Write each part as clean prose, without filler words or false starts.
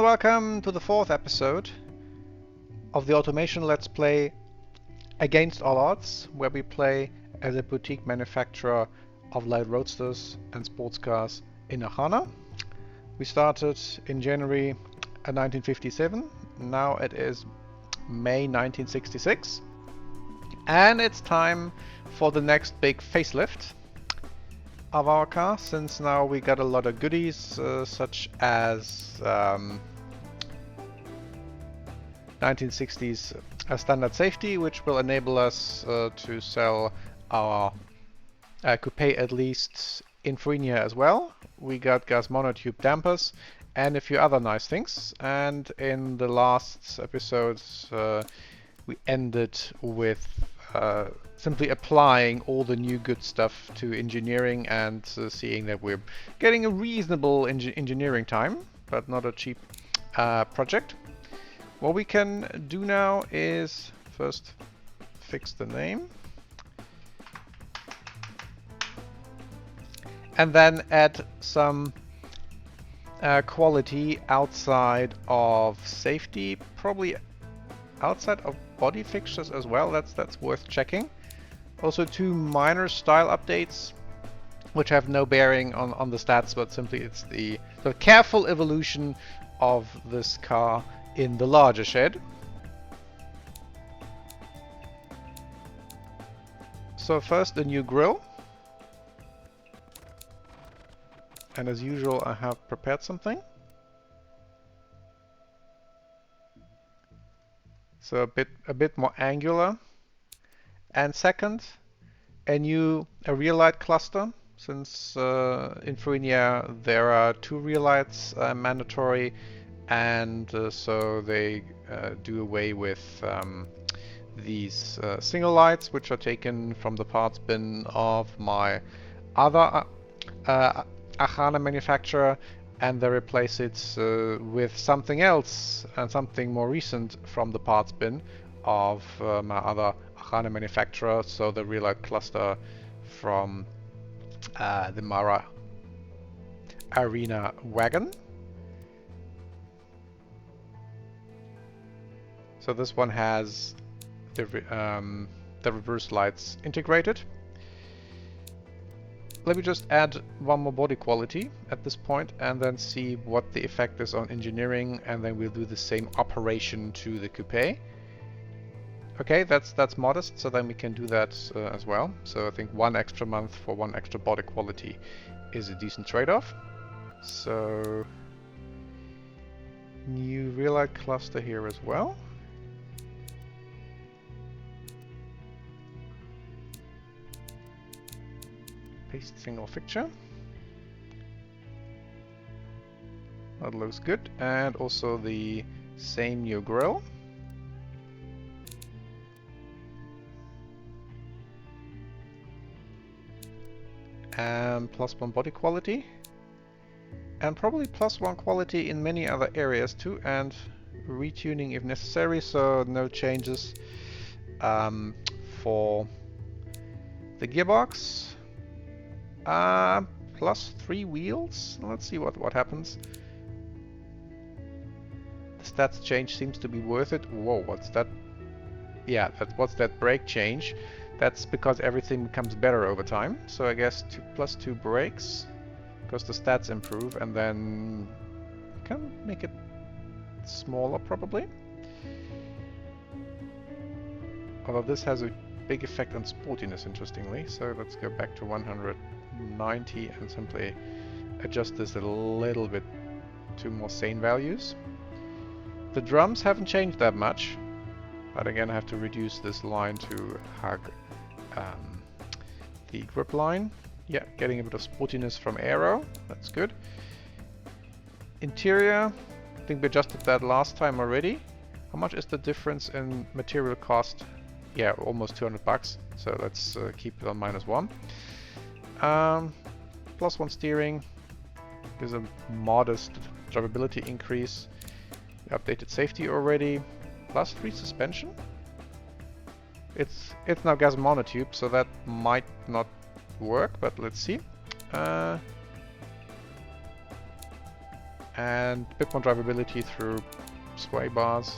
welcome to the 4th episode of the automation Let's Play Against All Odds, where we play as a boutique manufacturer of light roadsters and sports cars in Archana. We started in January 1957, now it is May 1966, and it's time for the next big facelift of our car, since now we got a lot of goodies such as 1960s standard safety, which will enable us to sell our Coupe at least in Fruinia as well. We got gas monotube dampers and a few other nice things, and in the last episodes we ended with simply applying all the new good stuff to engineering and seeing that we're getting a reasonable engineering time, but not a cheap project. What we can do now is first fix the name and then add some quality outside of safety, probably outside of body fixtures as well. That's worth checking. Also 2 minor style updates which have no bearing on the stats, but simply it's the careful evolution of this car in the larger shed. So first a new grille, and as usual I have prepared something. So a bit more angular. And second, a rear light cluster, since in Fruinia there are 2 rear lights mandatory, and so they do away with these single lights, which are taken from the parts bin of my other Archana manufacturer, and they replace it with something else and something more recent from the parts bin of my other Archana manufacturer, so the rear light cluster from the Mara Arena wagon. So this one has the reverse lights integrated. Let me just add one more body quality at this point and then see what the effect is on engineering, and then we'll do the same operation to the Coupe. Okay, that's modest, so then we can do that as well. So I think 1 extra month for 1 extra body quality is a decent trade-off. So new rear light cluster here as well. Paste single fixture. That looks good, and also the same new grille. And +1 body quality, and probably +1 quality in many other areas too, and retuning if necessary, so no changes for the gearbox. +3 wheels. Let's see what happens. The stats change seems to be worth it. Whoa, what's that? Yeah, what's that brake change? That's because everything becomes better over time. So I guess +2 brakes, because the stats improve, and then you can make it smaller probably. Although this has a big effect on sportiness, interestingly. So let's go back to 190 and simply adjust this a little bit to more sane values. The drums haven't changed that much, but again I have to reduce this line to hug the grip line. Yeah, getting a bit of sportiness from aero, that's good. Interior, I think we adjusted that last time already. How much is the difference in material cost? Yeah, almost 200 bucks, so let's keep it on -1. +1 steering, there's a modest drivability increase. We updated safety already. +3 suspension. It's now gas monotube, so that might not work, but let's see. and a bit more drivability through sway bars.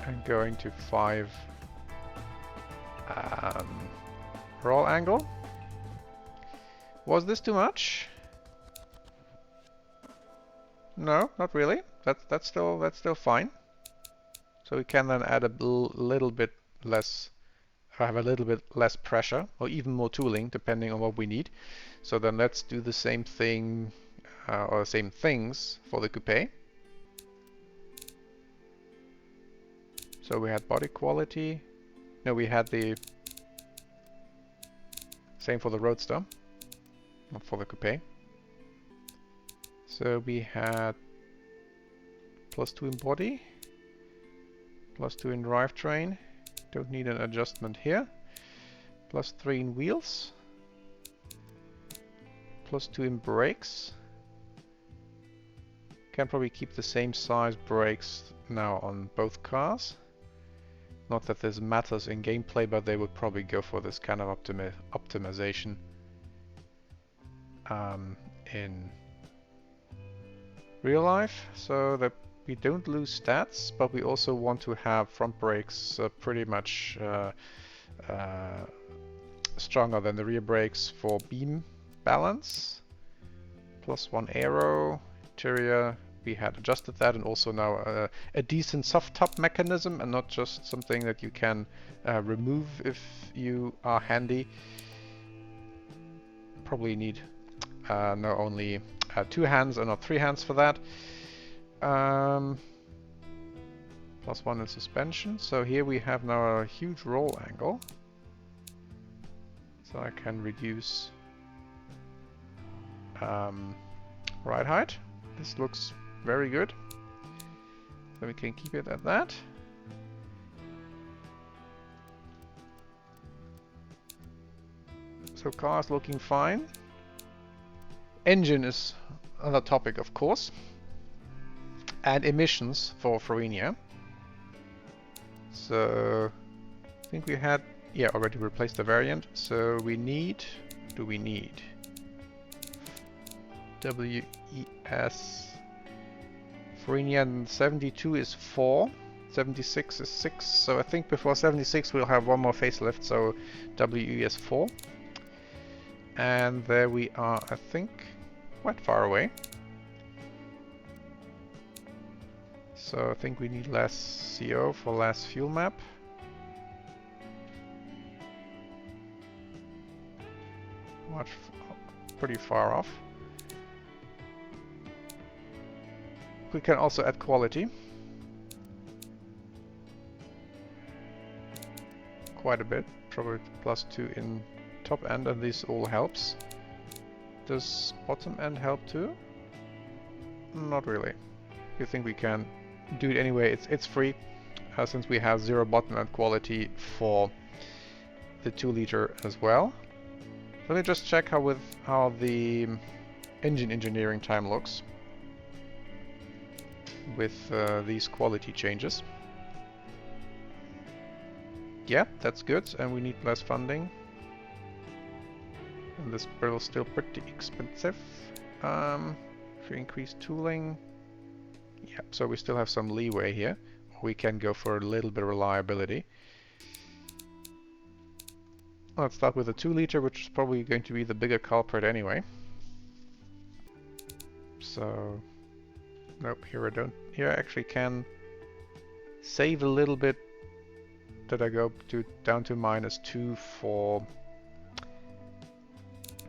And going to 5 roll angle. Was this too much? No, not really. That's still fine. So we can then add a little bit less, have a little bit less pressure, or even more tooling, depending on what we need. So then let's do the same thing, or the same things for the Coupe. So we had body quality. No, we had the same for the Roadster, not for the Coupe. So we had +2 in body, +2 in drivetrain. Don't need an adjustment here. +3 in wheels, +2 in brakes. Can probably keep the same size brakes now on both cars. Not that this matters in gameplay, but they would probably go for this kind of optimization in real life, so that we don't lose stats, but we also want to have front brakes pretty much stronger than the rear brakes for beam balance. +1 aero, interior, we had adjusted that, and also now a decent soft top mechanism and not just something that you can remove if you are handy. Probably need not only 2 hands and not 3 hands for that. +1 in suspension. So here we have now a huge roll angle. So I can reduce ride height. This looks very good. So we can keep it at that. So car is looking fine. Engine is another topic, of course. And emissions for Fruinia. So I think we had, yeah, already replaced the variant. So we need, do we need WES Fruinia 72 is 4, 76 is 6. So I think before 76 we'll have one more facelift. So WES 4. And there we are, I think, quite far away. So I think we need less CO for less fuel map. Pretty far off. We can also add quality. Quite a bit, probably +2 in top end, and this all helps. Does bottom end help too? Not really. You think we can do it anyway? It's free, since we have 0 bottom end quality for the 2-liter as well. Let me just check how the engine engineering time looks with these quality changes. Yeah, that's good, and we need less funding. And this bill is still pretty expensive. If we increase tooling, yeah, so we still have some leeway here. We can go for a little bit of reliability. Let's start with the 2-liter, which is probably going to be the bigger culprit anyway. So, nope, here I don't. Here I actually can save a little bit. That I go down to -2 for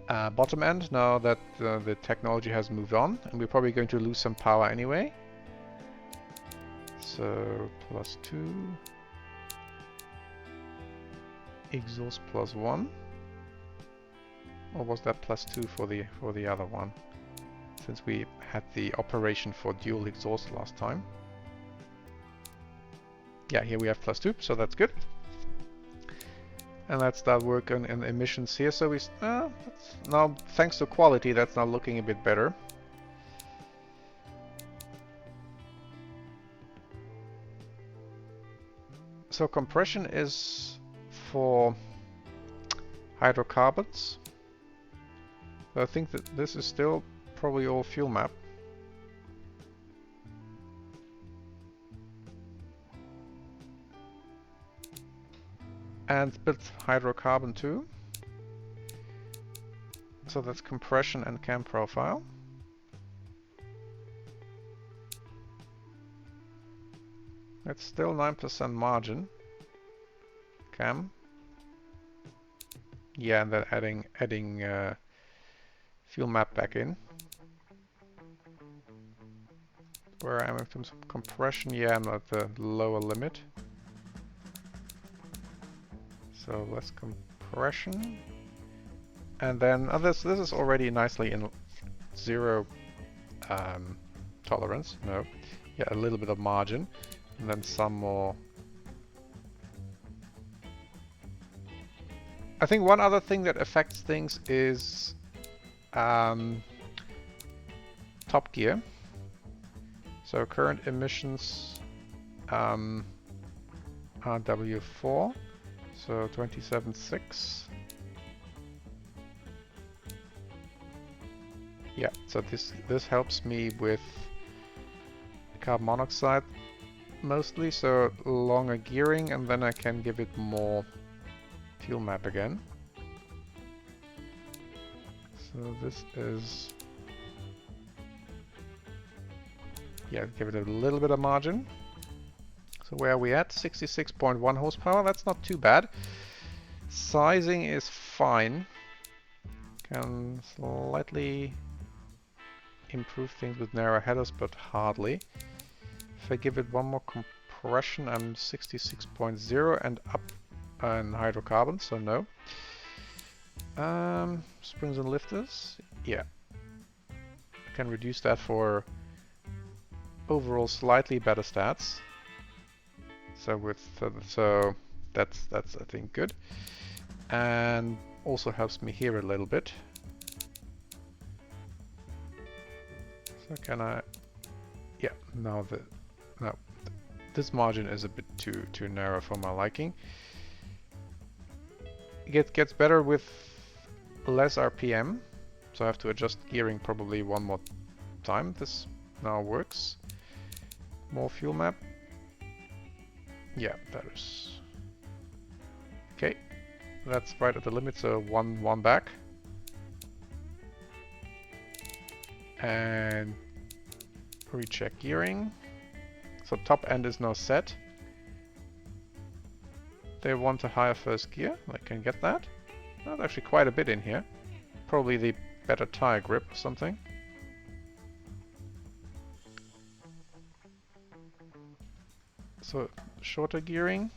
bottom end, now that the technology has moved on, and we're probably going to lose some power anyway. So +2, exhaust +1, or was that +2 for the other one? Since we had the operation for dual exhaust last time. Yeah, here we have +2, so that's good. And let's start work on emissions here. So we now, thanks to quality, that's now looking a bit better. So compression is for hydrocarbons. So I think that this is still probably all fuel map. And a bit hydrocarbon too. So that's compression and cam profile. It's still 9% margin. Cam. Yeah, and then adding fuel map back in. Where I am in terms of compression, yeah, I'm at the lower limit. So less compression. And then this is already nicely in zero tolerance. No, yeah, a little bit of margin, and then some more. I think one other thing that affects things is top gear. So current emissions are W4, so 27.6. Yeah, so this helps me with carbon monoxide mostly, so longer gearing, and then I can give it more fuel map again. So this is, yeah, give it a little bit of margin. So where are we at? 66.1 horsepower, that's not too bad. Sizing is fine. Can slightly improve things with narrow headers, but hardly. If I give it one more compression, I'm 66.0 and up in hydrocarbons, so no. Springs and lifters, yeah. I can reduce that for overall slightly better stats. So so that's I think good, and also helps me here a little bit. So can I? Yeah, no, this margin is a bit too narrow for my liking. It gets better with less RPM, so I have to adjust gearing probably one more time. This now works. More fuel map. Yeah, that is okay. That's right at the limit, so one back. And recheck gearing. So top end is now set. They want a higher first gear. I can get that. That's actually quite a bit in here. Probably the better tire grip or something. So shorter gearing.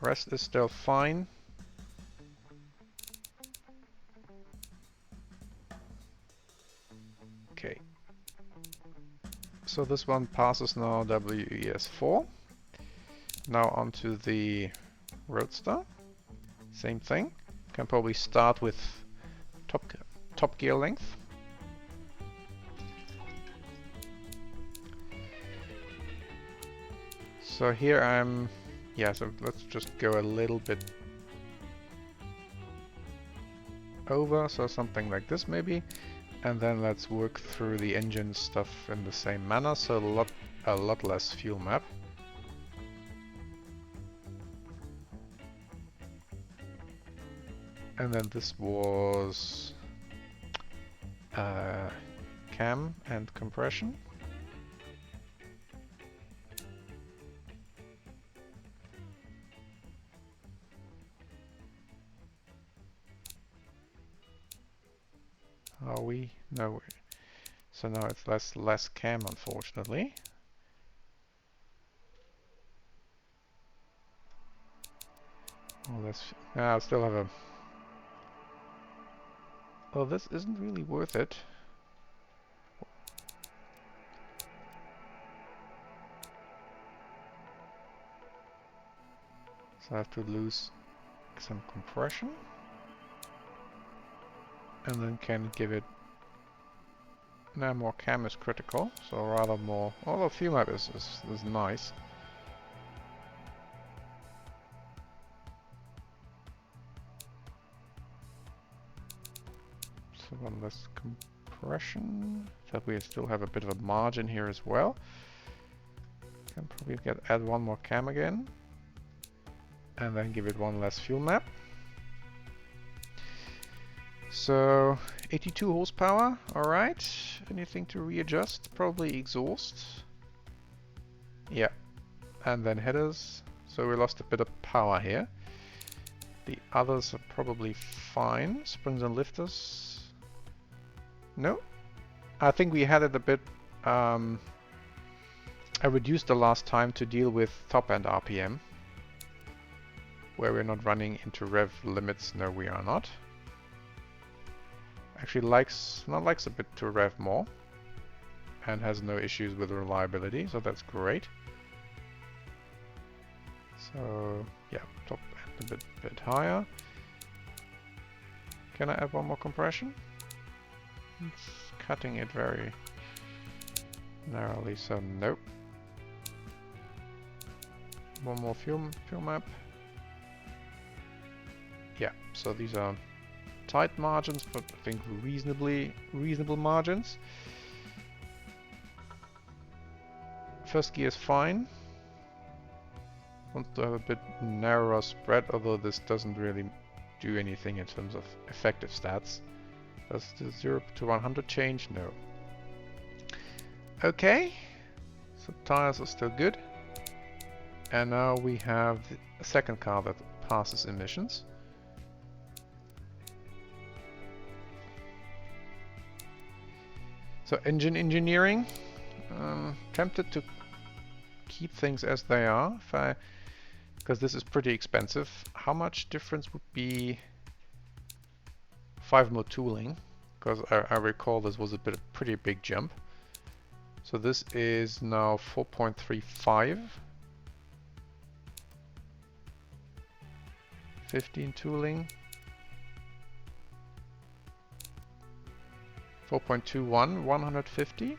Rest is still fine. Okay. So this one passes now WES4. Now onto the Roadster. Same thing. Can probably start with top gear length. So here I'm, yeah, so let's just go a little bit over, so something like this maybe. And then let's work through the engine stuff in the same manner, so a lot less fuel map. And then this was cam and compression. Are we? No. So now it's less cam, unfortunately. Oh, I still have a. Oh, this isn't really worth it. So I have to lose some compression. And then can give it. Now more cam is critical, so rather more. Although fuel map is nice. So one less compression. So we still have a bit of a margin here as well. Can probably add one more cam again. And then give it one less fuel map. So 82 horsepower, alright. Anything to readjust? Probably exhaust. Yeah. And then headers. So we lost a bit of power here. The others are probably fine. Springs and lifters. No. I think we had it a bit... I reduced the last time to deal with top end RPM. Where we're not running into rev limits. No, we are not. Actually likes a bit to rev more. And has no issues with reliability, so that's great. So yeah, top end a bit higher. Can I add one more compression? It's cutting it very narrowly, so nope. One more fuel map. Yeah, so these are tight margins, but I think reasonable margins. First gear is fine. Want to have a bit narrower spread, although this doesn't really do anything in terms of effective stats. Does the 0 to 100 change? No. Okay, so tires are still good. And now we have a second car that passes emissions. So engine engineering, tempted to keep things as they are, because this is pretty expensive. How much difference would be 5 more tooling? Because I recall this was a pretty big jump. So this is now 4.35. 15 tooling. 4.21, 150.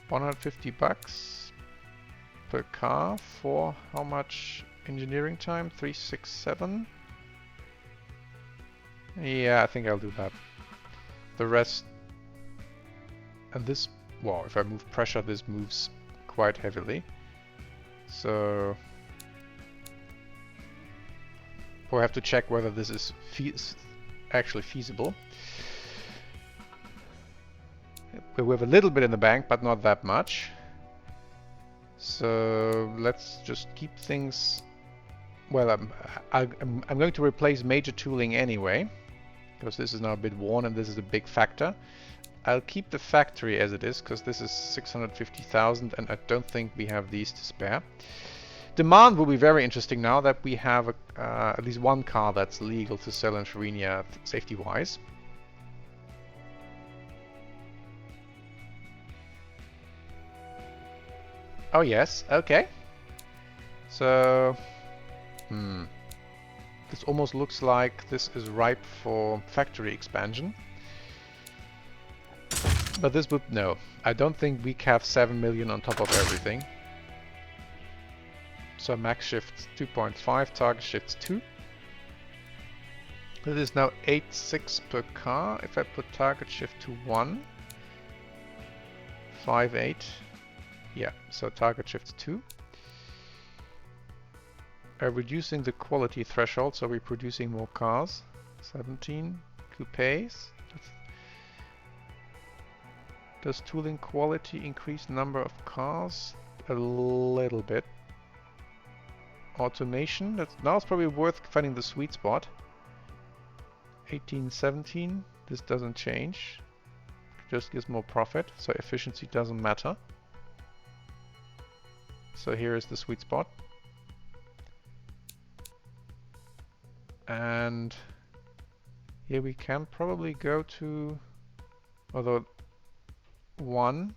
150 bucks per car for how much engineering time? 367. Yeah, I think I'll do that. The rest, and this, well, if I move pressure, this moves quite heavily. So we'll have to check whether this is actually feasible. We have a little bit in the bank, but not that much. So let's just keep things... Well, I'm going to replace major tooling anyway, because this is now a bit worn and this is a big factor. I'll keep the factory as it is, because this is 650,000 and I don't think we have these to spare. Demand will be very interesting now that we have at least one car that's legal to sell in Fruinia safety-wise. Oh yes, okay. So, this almost looks like this is ripe for factory expansion. But this would, no, I don't think we have 7 million on top of everything. So max shifts 2.5, target shifts 2. This is now 8.6 per car. If I put target shift to 1, 5.8. Yeah, so target shifts 2. Reducing the quality threshold, so we're producing more cars. 17 coupes. Does tooling quality increase number of cars? A little bit. Automation, now it's probably worth finding the sweet spot. 18, 17, this doesn't change. Just gives more profit, so efficiency doesn't matter. So here is the sweet spot. And here we can probably go to, although 1,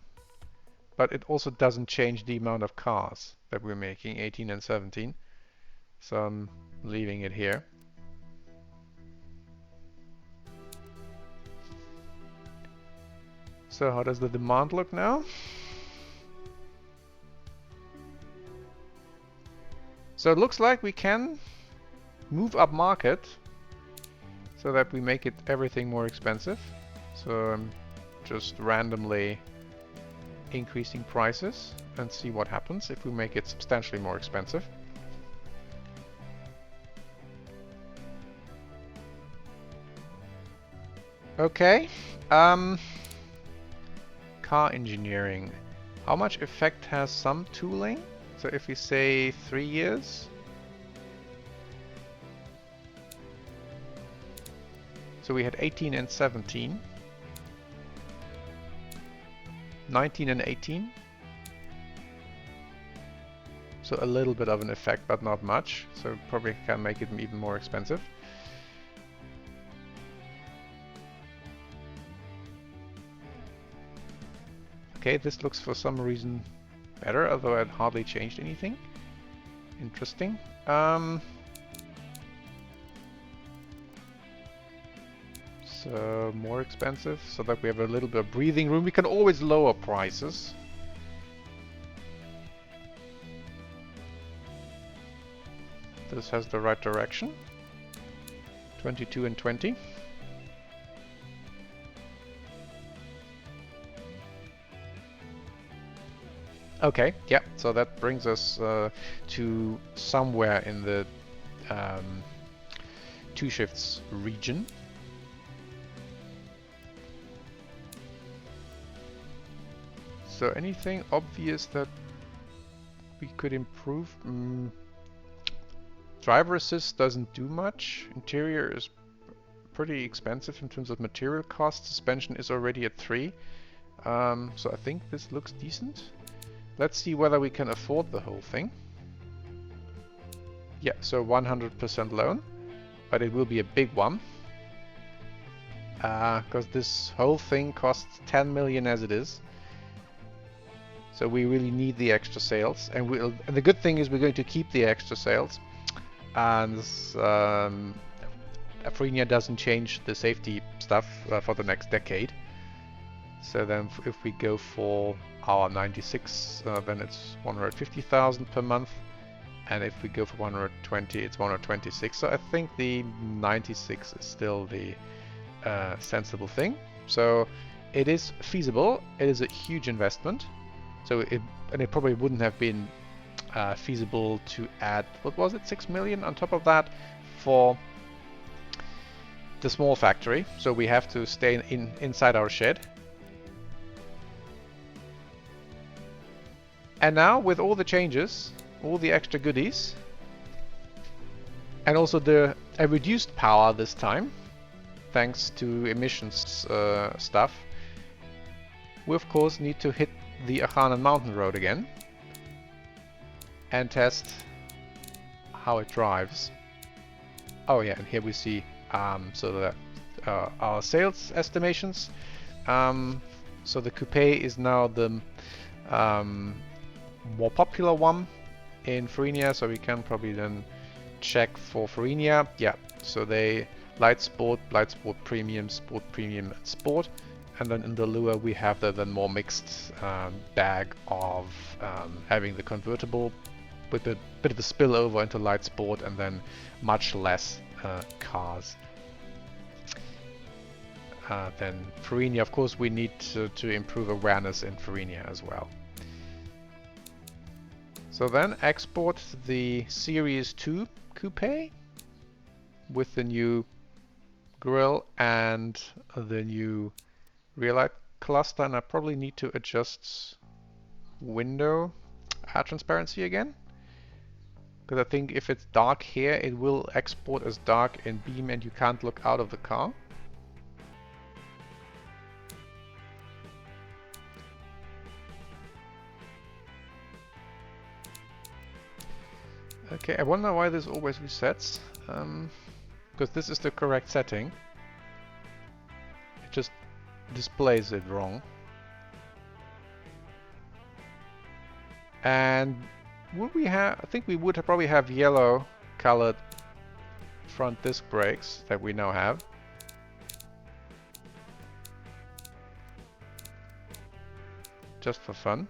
but it also doesn't change the amount of cars that we're making, 18 and 17. So I'm leaving it here. So how does the demand look now? So it looks like we can move up market. so that we make it everything more expensive. So I'm just randomly increasing prices and see what happens if we make it substantially more expensive. Okay, car engineering. How much effect has some tooling? So if we say 3 years. So we had 18 and 17. 19 and 18. So a little bit of an effect, but not much. So probably can make it even more expensive. Okay, this looks for some reason better, although I'd hardly changed anything. Interesting. So more expensive, so that we have a little bit of breathing room. We can always lower prices. This has the right direction. 22 and 20. Okay, yeah, so that brings us to somewhere in the 2 shifts region. So anything obvious that we could improve? Driver assist doesn't do much. Interior is pretty expensive in terms of material cost. Suspension is already at 3. So I think this looks decent. Let's see whether we can afford the whole thing. Yeah, so 100% loan, but it will be a big one. Because this whole thing costs 10 million as it is. So we really need the extra sales, and the good thing is we're going to keep the extra sales, and Fruinia doesn't change the safety stuff for the next decade. So then if we go for our 96, then it's 150,000 per month, and if we go for 120, it's 126. So I think the 96 is still the sensible thing. So it is feasible. It is a huge investment. So it probably wouldn't have been feasible to add, what was it, 6 million on top of that for the small factory. So we have to stay inside our shed. And now with all the changes, all the extra goodies, and also a reduced power this time, thanks to emissions stuff, we of course need to hit the Archanan mountain road again and test how it drives. Oh yeah, and here we see so that our sales estimations. So the Coupe is now the more popular one in Fruinia, so we can probably then check for Fruinia. Yeah, so they light sport premium, sport premium, and sport. And then in the Lure we have the more mixed bag of having the convertible with a bit of a spillover into light sport, and then much less cars than Fruinia. Of course we need to improve awareness in Fruinia as well. So then export the Series 2 Coupe with the new grille and the new rear light cluster, and I probably need to adjust window transparency again, because I think if it's dark here it will export as dark in Beam and you can't look out of the car. Okay, I wonder why this always resets, because this is the correct setting. It just displays it wrong. And would we have, I think we would probably have yellow colored front disc brakes that we now have. Just for fun.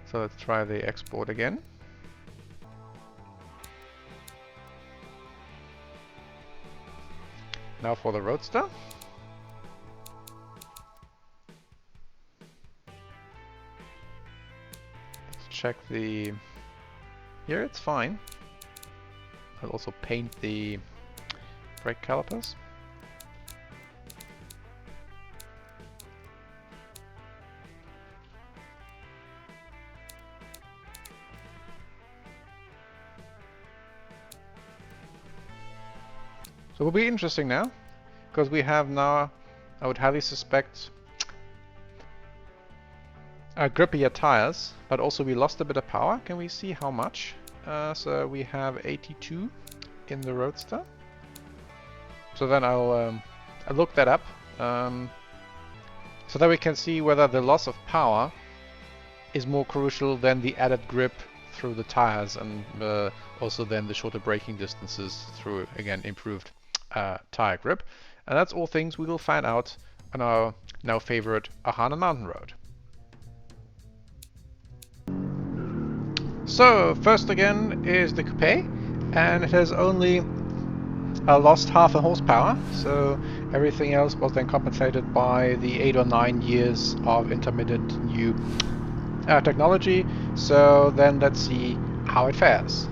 So let's try the export again. Now for the Roadster. Let's check the... Here it's fine. I'll also paint the brake calipers. So it will be interesting now, because we have now, I would highly suspect, grippier tires, but also we lost a bit of power. Can we see how much? So we have 82 in the Roadster. So then I'll look that up, so that we can see whether the loss of power is more crucial than the added grip through the tires, and also then the shorter braking distances through, again, improved tire grip. And that's all things we will find out on our now favorite Archanan mountain road. So first again is the Coupe, and it has only lost half a horsepower, so everything else was then compensated by the 8 or 9 years of intermittent new technology. So then let's see how it fares.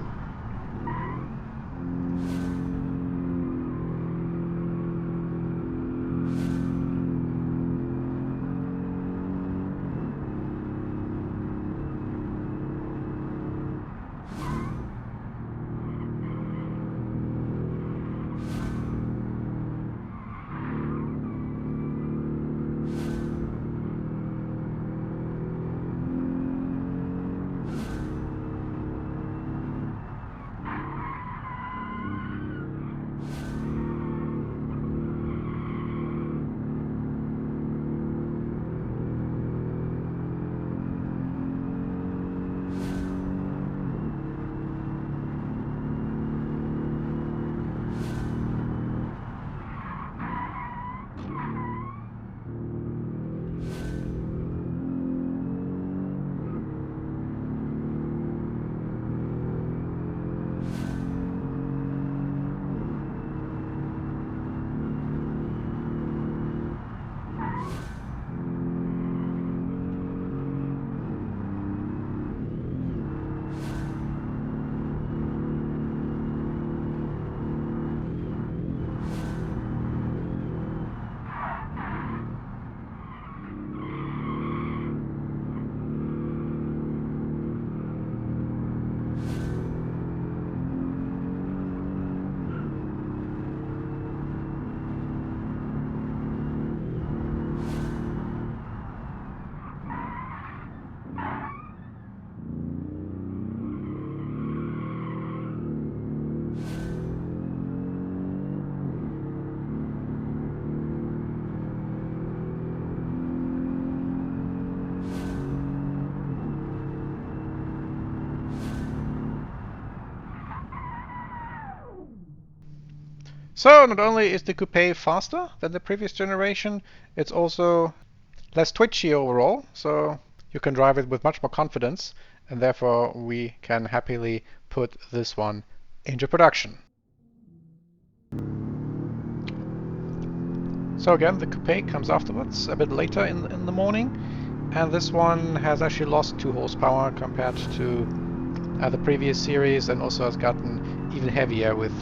So not only is the Coupe faster than the previous generation, it's also less twitchy overall, so you can drive it with much more confidence, and therefore we can happily put this one into production. So again, the Coupe comes afterwards, a bit later in the morning, and this one has actually lost 2 horsepower compared to the previous series, and also has gotten even heavier with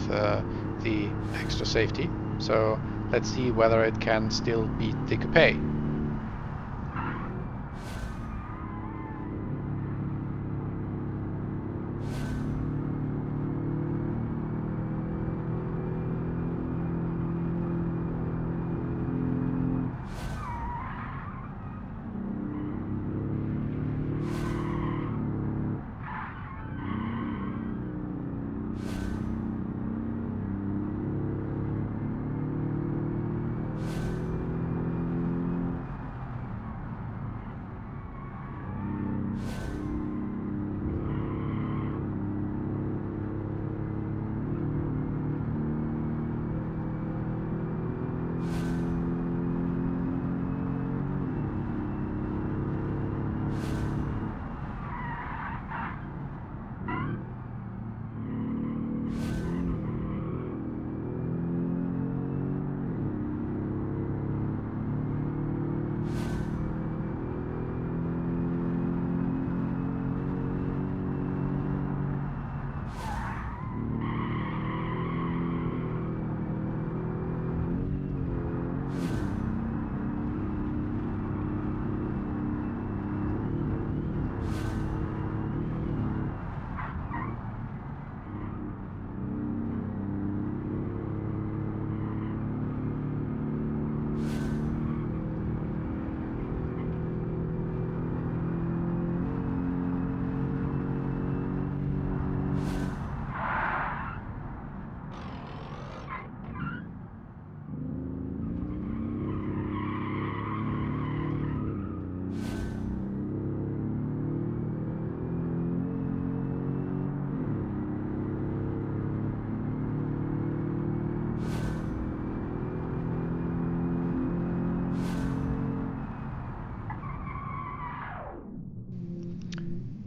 the extra safety. So let's see whether it can still beat the Coupe.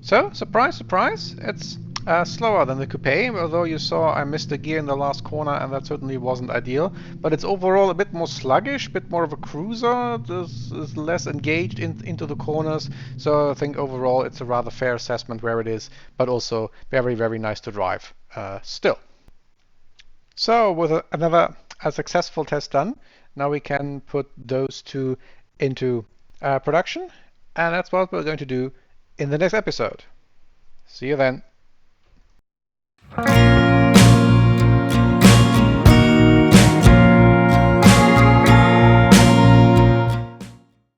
So, surprise, surprise, it's slower than the Coupe, although you saw I missed a gear in the last corner and that certainly wasn't ideal. But it's overall a bit more sluggish, a bit more of a cruiser, this is less engaged into the corners. So I think overall it's a rather fair assessment where it is, but also very, very nice to drive still. So with another successful test done, now we can put those two into production, and that's what we're going to do in the next episode. See you then.